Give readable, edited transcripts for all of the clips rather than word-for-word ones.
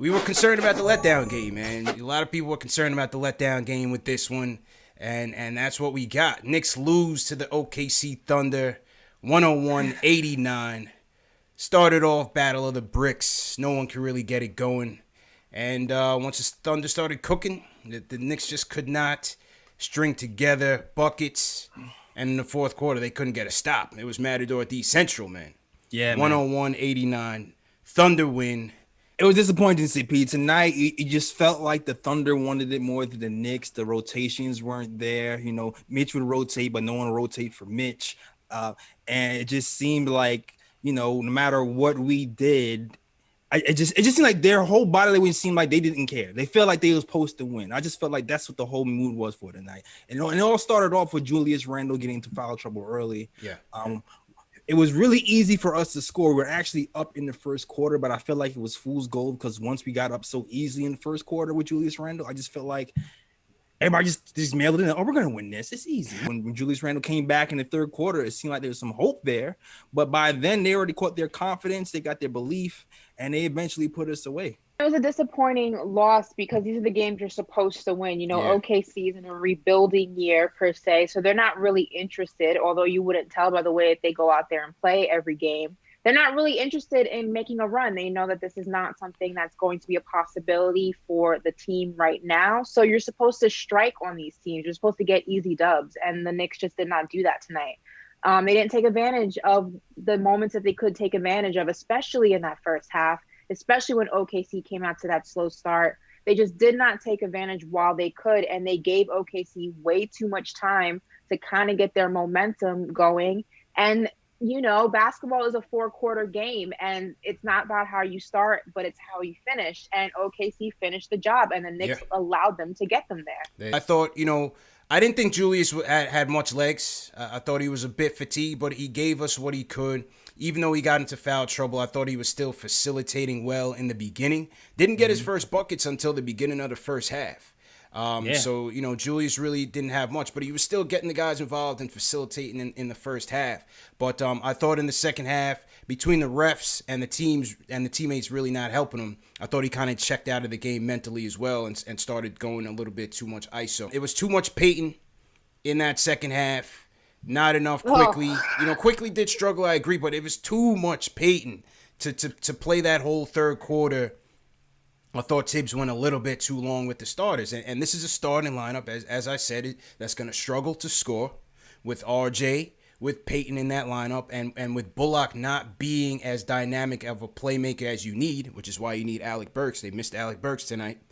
We were concerned about the letdown game, man. A lot of people were concerned about the letdown game with this one, and that's what we got. Knicks lose to the OKC Thunder, 101-89. Started off Battle of the Bricks. No one could really get it going. And once the Thunder started cooking, the Knicks just could not string together buckets. And in the fourth quarter, they couldn't get a stop. It was Matador D Central, man. Yeah, man. 101-89. Thunder win. It was disappointing, CP. Tonight, it just felt like the Thunder wanted it more than the Knicks. The rotations weren't there. You know, Mitch would rotate, but no one would rotate for Mitch. And it just seemed like, you know, no matter what we did, it just seemed like their whole body language seemed like they didn't care. They felt like they was supposed to win. I just felt like that's what the whole mood was for tonight. And it all started off with Julius Randle getting into foul trouble early. Yeah. It was really easy for us to score. We're actually up in the first quarter, but I felt like it was fool's gold because once we got up so easily in the first quarter with Julius Randle, I just felt like everybody just mailed it in. Oh, we're going to win this. It's easy. When Julius Randle came back in the third quarter, it seemed like there was some hope there. But by then, they already caught their confidence. They got their belief, and they eventually put us away. It was a disappointing loss because these are the games you're supposed to win. You know, yeah. OKC is in a rebuilding year per se, so they're not really interested, although you wouldn't tell by the way that they go out there and play every game. They're not really interested in making a run. They know that this is not something that's going to be a possibility for the team right now. So you're supposed to strike on these teams. You're supposed to get easy dubs, and the Knicks just did not do that tonight. They didn't take advantage of the moments that they could take advantage of, especially in that first half. Especially when OKC came out to that slow start. They just did not take advantage while they could, and they gave OKC way too much time to kind of get their momentum going. And, you know, basketball is a four-quarter game, and it's not about how you start, but it's how you finish. And OKC finished the job, and the Knicks allowed them to get them there. I thought, you know, I didn't think Julius had much legs. I thought he was a bit fatigued, but he gave us what he could. Even though he got into foul trouble, I thought he was still facilitating well in the beginning. Didn't get his first buckets until the beginning of the first half. So, you know, Julius really didn't have much, but he was still getting the guys involved and facilitating in the first half. But I thought in the second half, between the refs and the teams and the teammates really not helping him, I thought he kind of checked out of the game mentally as well and started going a little bit too much ISO. It was too much Peyton in that second half. Not enough Quickly. You know, Quickly did struggle, I agree, but it was too much Peyton to play that whole third quarter. I thought Tibbs went a little bit too long with the starters. And this is a starting lineup, as I said, that's going to struggle to score with RJ, with Peyton in that lineup, and with Bullock not being as dynamic of a playmaker as you need, which is why you need Alec Burks. They missed Alec Burks tonight.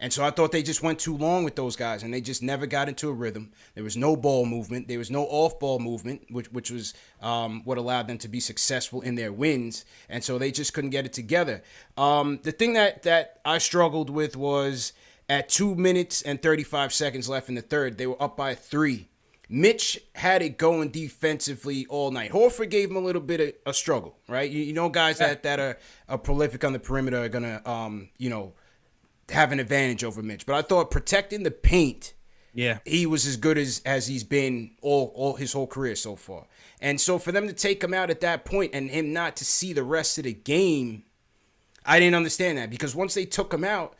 And so I thought they just went too long with those guys, and they just never got into a rhythm. There was no ball movement. There was no off-ball movement, which was what allowed them to be successful in their wins. And so they just couldn't get it together. The thing that I struggled with was at 2 minutes and 35 seconds left in the third, they were up by 3. Mitch had it going defensively all night. Horford gave him a little bit of a struggle, right? You know guys that are prolific on the perimeter are going to, have an advantage over Mitch. But I thought protecting the paint, he was as good as he's been all his whole career so far. And so for them to take him out at that point and him not to see the rest of the game, I didn't understand that. Because once they took him out,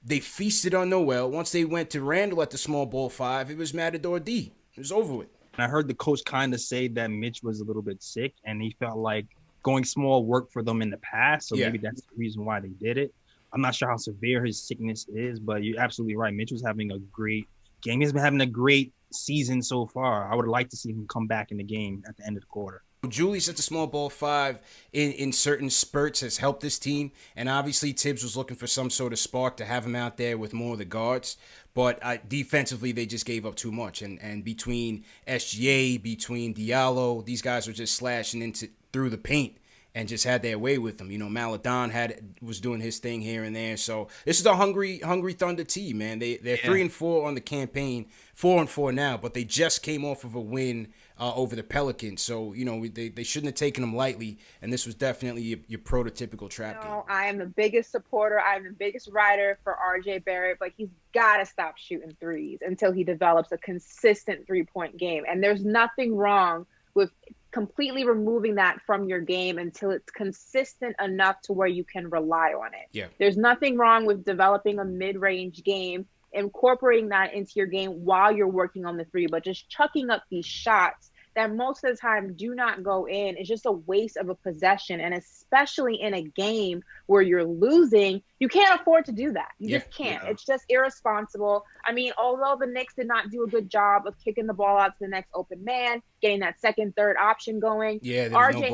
they feasted on Noel. Once they went to Randle at the small ball 5, it was Matador D. It was over with. I heard the coach kind of say that Mitch was a little bit sick, and he felt like going small worked for them in the past. So maybe that's the reason why they did it. I'm not sure how severe his sickness is, but you're absolutely right. Mitch was having a great game. He's been having a great season so far. I would like to see him come back in the game at the end of the quarter. Julius at the small ball 5 in certain spurts has helped this team. And obviously Tibbs was looking for some sort of spark to have him out there with more of the guards. But defensively, they just gave up too much. And between SGA, between Diallo, these guys were just slashing through the paint and just had their way with them. You know, Maladon was doing his thing here and there. So this is a hungry Thunder team, man. They're 3-4 on the campaign, 4-4 now, but they just came off of a win over the Pelicans. So, you know, they shouldn't have taken them lightly, and this was definitely your prototypical trap game. I am the biggest supporter. I'm the biggest rider for RJ Barrett, but he's got to stop shooting threes until he develops a consistent three-point game. And there's nothing wrong with completely removing that from your game until it's consistent enough to where you can rely on it. Yeah. There's nothing wrong with developing a mid-range game, incorporating that into your game while you're working on the three, but just chucking up these shots that most of the time do not go in is just a waste of a possession. And especially in a game where you're losing, you can't afford to do that. You just can't. Yeah. It's just irresponsible. I mean, although the Knicks did not do a good job of kicking the ball out to the next open man, getting that second, third option going. Yeah, RJ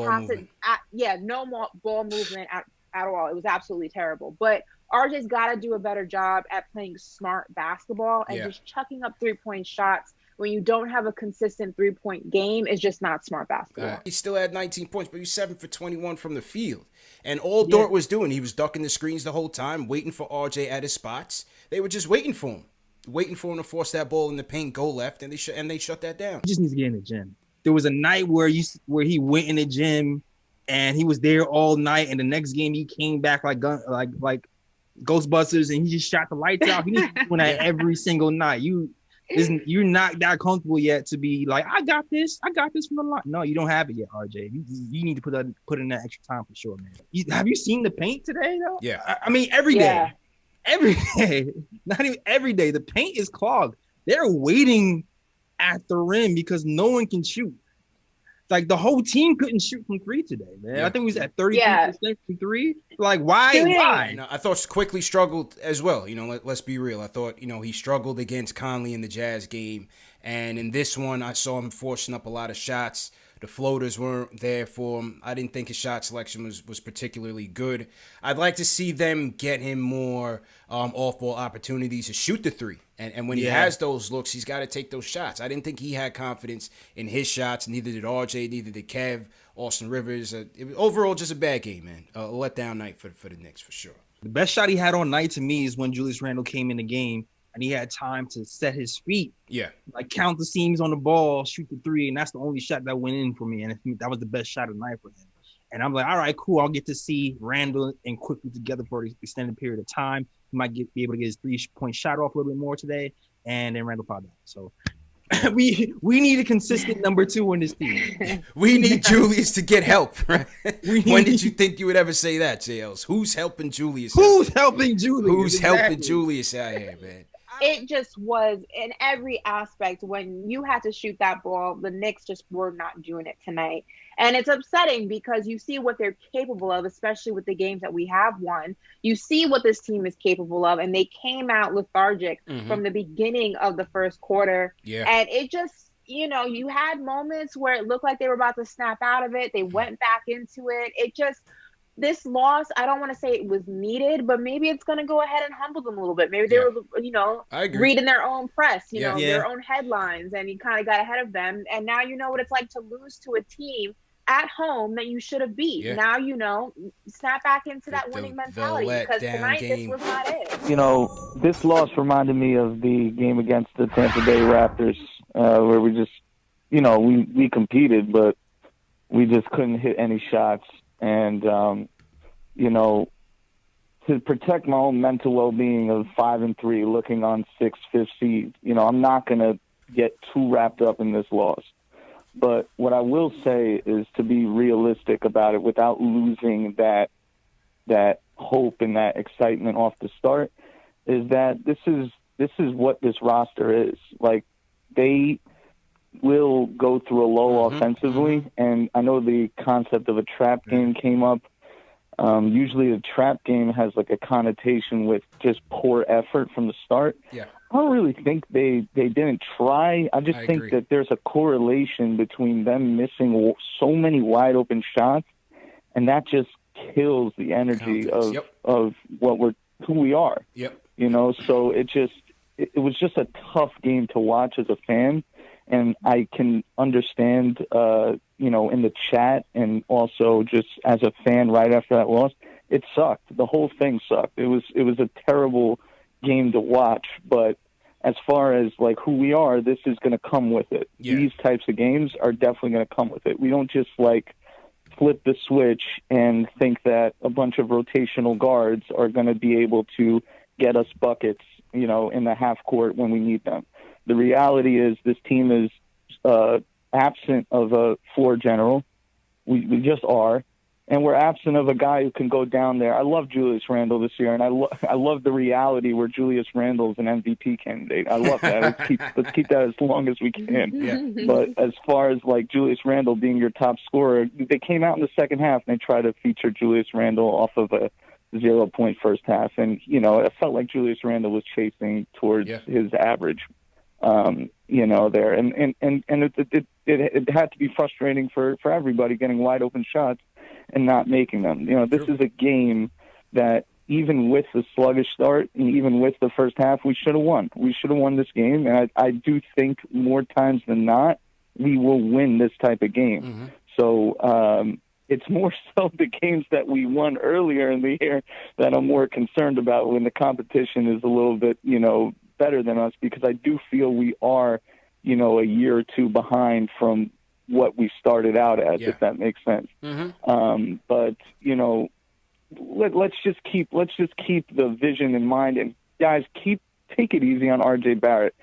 no more ball movement at all. It was absolutely terrible. But RJ's got to do a better job at playing smart basketball and just chucking up 3-point shots when you don't have a consistent 3-point game is just not smart basketball. He still had 19 points, but he was 7 for 21 from the field. And all Dort was doing, he was ducking the screens the whole time, waiting for RJ at his spots. They were just waiting for him to force that ball in the paint, go left, and they shut that down. He just needs to get in the gym. There was a night where he went in the gym and he was there all night, and the next game he came back like Ghostbusters, and he just shot the lights out. He needs to do that every single night. You're not that comfortable yet to be like, I got this from the line. No, you don't have it yet, RJ. You need to put in that extra time for sure, man. Have you seen the paint today, though? Yeah. I mean, every day, not even every day. The paint is clogged. They're waiting at the rim because no one can shoot. Like, the whole team couldn't shoot from three today, man. Yeah. I think we was at 33% from three. Like, why? Why? I thought Quickly struggled as well. Let's be real. I thought, he struggled against Conley in the Jazz game. And in this one, I saw him forcing up a lot of shots. The floaters weren't there for him. I didn't think his shot selection was particularly good. I'd like to see them get him more off-ball opportunities to shoot the three. And when he has those looks, he's got to take those shots. I didn't think he had confidence in his shots. Neither did RJ, neither did Kev, Austin Rivers. It was overall just a bad game, man. A letdown night for the Knicks, for sure. The best shot he had all night to me is when Julius Randle came in the game and he had time to set his feet. Yeah. Like, count the seams on the ball, shoot the three, and that's the only shot that went in for me. And I think that was the best shot of the night for him. And I'm like, all right, cool. I'll get to see Randle and Quickly together for an extended period of time. He might be able to get his 3-point shot off a little bit more today. And then Randle fouled out. So we need a consistent number two on this team. We need Julius to get help. Right? When did you think you would ever say that, JLs? Who's helping Julius? Who's helping Julius out here, man? It just was in every aspect. When you had to shoot that ball, the Knicks just were not doing it tonight. And it's upsetting because you see what they're capable of, especially with the games that we have won. You see what this team is capable of, and they came out lethargic from the beginning of the first quarter. Yeah. And it just, you had moments where it looked like they were about to snap out of it. They went back into it. It just... This loss, I don't want to say it was needed, but maybe it's going to go ahead and humble them a little bit. Maybe they were, reading their own press, their own headlines, and you kind of got ahead of them. And now you know what it's like to lose to a team at home that you should have beat. Yeah. Now, snap back into that winning mentality, because tonight this was not it. This loss reminded me of the game against the Tampa Bay Raptors, where we just, we competed, but we just couldn't hit any shots. And, to protect my own mental well-being of 5-3, looking on 5th seed, I'm not going to get too wrapped up in this loss. But what I will say is to be realistic about it without losing that hope and that excitement off the start, is that this is what this roster is. Like, they will go through a low offensively, and I know the concept of a trap game came up. Usually a trap game has like a connotation with just poor effort from the start. Yeah. I don't really think they didn't try. I think agree. that there's a correlation between them missing so many wide open shots, and that just kills the energy of who we are. Yep. So it was just a tough game to watch as a fan. And I can understand, in the chat and also just as a fan right after that loss, it sucked. The whole thing sucked. It was a terrible game to watch. But as far as like who we are, this is going to come with it. Yeah. These types of games are definitely going to come with it. We don't just like flip the switch and think that a bunch of rotational guards are going to be able to get us buckets, in the half court when we need them. The reality is this team is absent of a floor general. We just are. And we're absent of a guy who can go down there. I love Julius Randle this year, and I love the reality where Julius Randle is an MVP candidate. I love that. Let's keep that as long as we can. Yeah. But as far as like Julius Randle being your top scorer, they came out in the second half and they tried to feature Julius Randle off of a 0-point first half, and it felt like Julius Randle was chasing towards his average. There, and it had to be frustrating for everybody getting wide open shots and not making them. This is a game that even with the sluggish start and even with the first half, we should have won. We should have won this game, and I do think more times than not we will win this type of game. Mm-hmm. So it's more so the games that we won earlier in the year that I'm more concerned about when the competition is a little bit, better than us, because I do feel we are, a year or two behind from what we started out as, if that makes sense. Mm-hmm. But let's just keep the vision in mind, and guys, take it easy on RJ Barrett,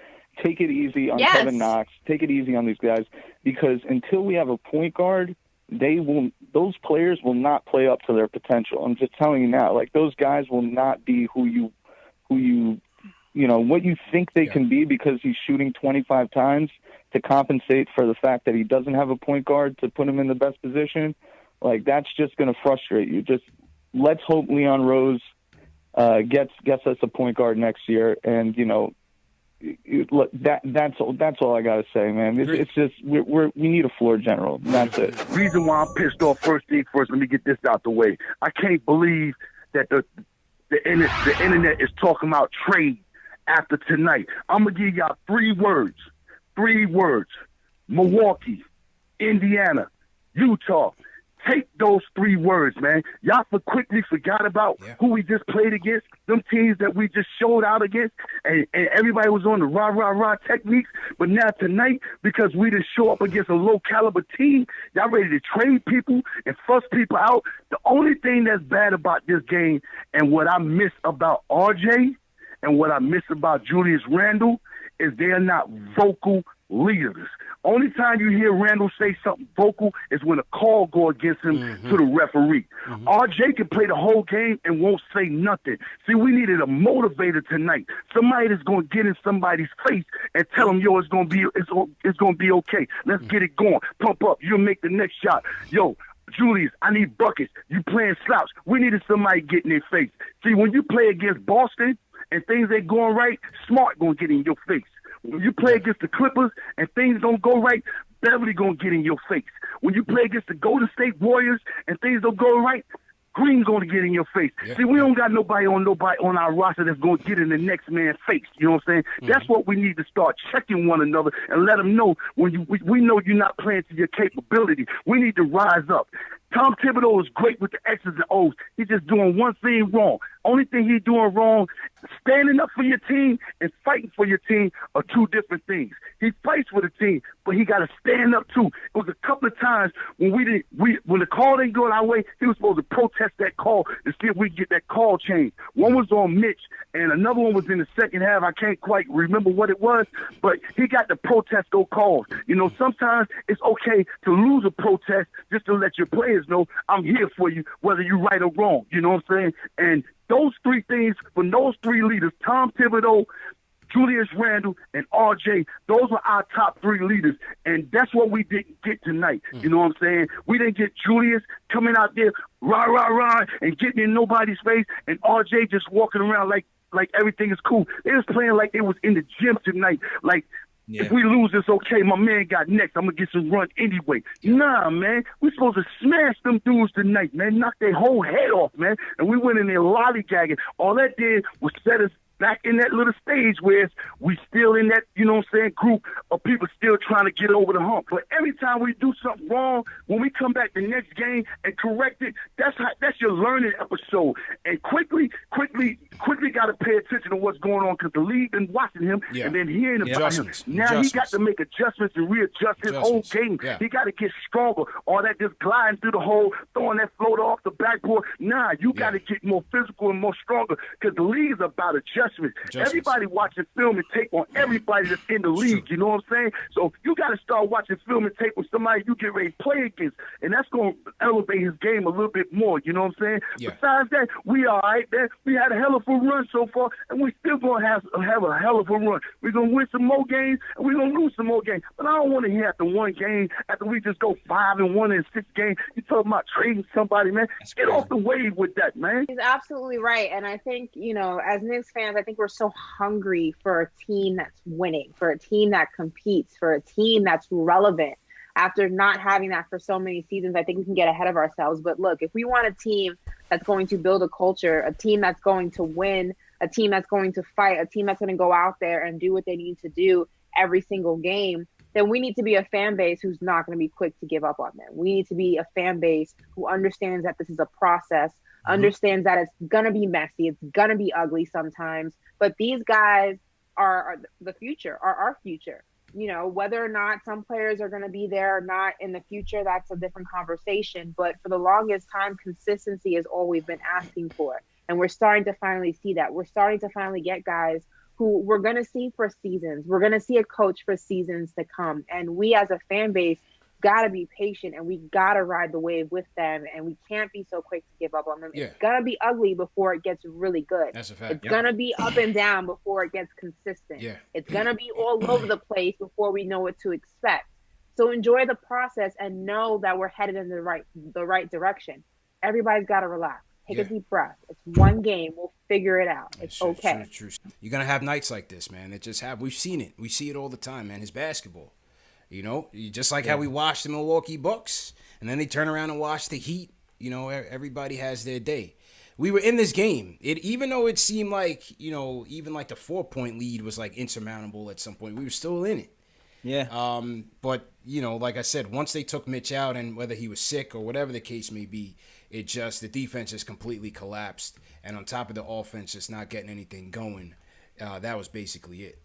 take it easy on Kevin Knox, take it easy on these guys, because until we have a point guard, those players will not play up to their potential. I'm just telling you now, like, those guys will not be who you what you think they can be, because he's shooting 25 times to compensate for the fact that he doesn't have a point guard to put him in the best position. Like, that's just going to frustrate you. Just let's hope Leon Rose gets us a point guard next year, and that's all I gotta say, man. It's just we need a floor general. That's it. Reason why I'm pissed off. First thing first, let me get this out the way. I can't believe that the internet is talking about trade after tonight. I'm gonna give y'all three words. Milwaukee, Indiana, Utah. Take those three words, man. Y'all quickly forgot about who we just played against, them teams that we just showed out against, and everybody was on the rah techniques. But now tonight, because we didn't show up against a low-caliber team, y'all ready to trade people and fuss people out. The only thing that's bad about this game, and what I miss about RJ and what I miss about Julius Randle, is they're not vocal leaders. Only time you hear Randle say something vocal is when a call go against him to the referee. RJ can play the whole game and won't say nothing. See, we needed a motivator tonight. Somebody that's going to get in somebody's face and tell them, yo, it's going to be okay. Let's get it going. Pump up. You'll make the next shot. Yo, Julius, I need buckets. You playing slouch. We needed somebody get in their face. See, when you play against Boston and things ain't going right, Smart going to get in your face. When you play against the Clippers and things don't go right, Beverly gonna get in your face. When you play against the Golden State Warriors and things don't go right, Green gonna get in your face. See, we don't got nobody on our roster that's gonna get in the next man's face. You know what I'm saying? That's what we need to start checking one another and let them know when we know you're not playing to your capability. We need to rise up. Tom Thibodeau is great with the X's and O's. He's just doing one thing wrong. Only thing he's doing wrong, standing up for your team and fighting for your team are two different things. He fights for the team, but he got to stand up too. It was a couple of times when when the call didn't go our way, he was supposed to protest that call to see if we could get that call changed. One was on Mitch, and another one was in the second half. I can't quite remember what it was, but he got to protest those calls. Sometimes it's okay to lose a protest just to let your players know I'm here for you, whether you're right or wrong. You know what I'm saying? And those three things from those three leaders, Tom Thibodeau, Julius Randle, and RJ, those were our top three leaders. And that's what we didn't get tonight. You know what I'm saying? We didn't get Julius coming out there, rah, and getting in nobody's face, and RJ just walking around like everything is cool. They was playing like they was in the gym tonight. Like, if we lose, it's okay. My man got next. I'm going to get some run anyway. Nah, man. We supposed to smash them dudes tonight, man. Knock their whole head off, man. And we went in there lollygagging. All that did was set us back in that little stage where we still in that, group of people still trying to get over the hump. But every time we do something wrong, when we come back the next game and correct it, that's your learning episode. And quickly got to pay attention to what's going on, because the league been watching him and then hearing about him. Now he got to make adjustments and readjust his whole game. Yeah. He got to get stronger. All that just gliding through the hole, throwing that floater off the backboard. Nah, you got to get more physical and more stronger, because the league is about adjustment. adjustments. Everybody watching film and tape on everybody that's in the league. You know what I'm saying? So you got to start watching film and tape with somebody you get ready to play against, and that's going to elevate his game a little bit more. You know what I'm saying? Yeah. Besides that, we all right, man. We had a hell of a run so far, and we're still going to have a hell of a run. We're going to win some more games, and we're going to lose some more games. But I don't want to hear after one game, after we just go 5-1 in 6 games, you talking about trading somebody, man. Get off the wave with that, man. He's absolutely right. And I think, as Knicks fans, I think we're so hungry for a team that's winning, for a team that competes, for a team that's relevant. After not having that for so many seasons, I think we can get ahead of ourselves. But look, if we want a team that's going to build a culture, a team that's going to win, a team that's going to fight, a team that's going to go out there and do what they need to do every single game, then we need to be a fan base who's not going to be quick to give up on them. We need to be a fan base who understands that this is a process, understands that it's going to be messy, it's going to be ugly sometimes, but these guys are the future, are our future. Whether or not some players are going to be there or not in the future, that's a different conversation. But for the longest time, consistency is all we've been asking for. And we're starting to finally see that. We're starting to finally get guys who we're going to see for seasons. We're going to see a coach for seasons to come. And we as a fan base got to be patient, and we got to ride the wave with them. And we can't be so quick to give up on them. Yeah. It's going to be ugly before it gets really good. That's a fact. It's going to be up and down before it gets consistent. Yeah. It's going to be all over the place before we know what to expect. So enjoy the process and know that we're headed in the right direction. Everybody's got to relax. Take a deep breath. It's one game. We'll figure it out. It's okay. True. You're going to have nights like this, man. It just have. We've seen it. We see it all the time, man. His basketball. Just like how we watch the Milwaukee Bucks, and then they turn around and watch the Heat. Everybody has their day. We were in this game. Even though it seemed like, even like the 4-point lead was like insurmountable at some point, we were still in it. Yeah. But, like I said, once they took Mitch out, and whether he was sick or whatever the case may be, the defense just completely collapsed. And on top of the offense just not getting anything going, that was basically it.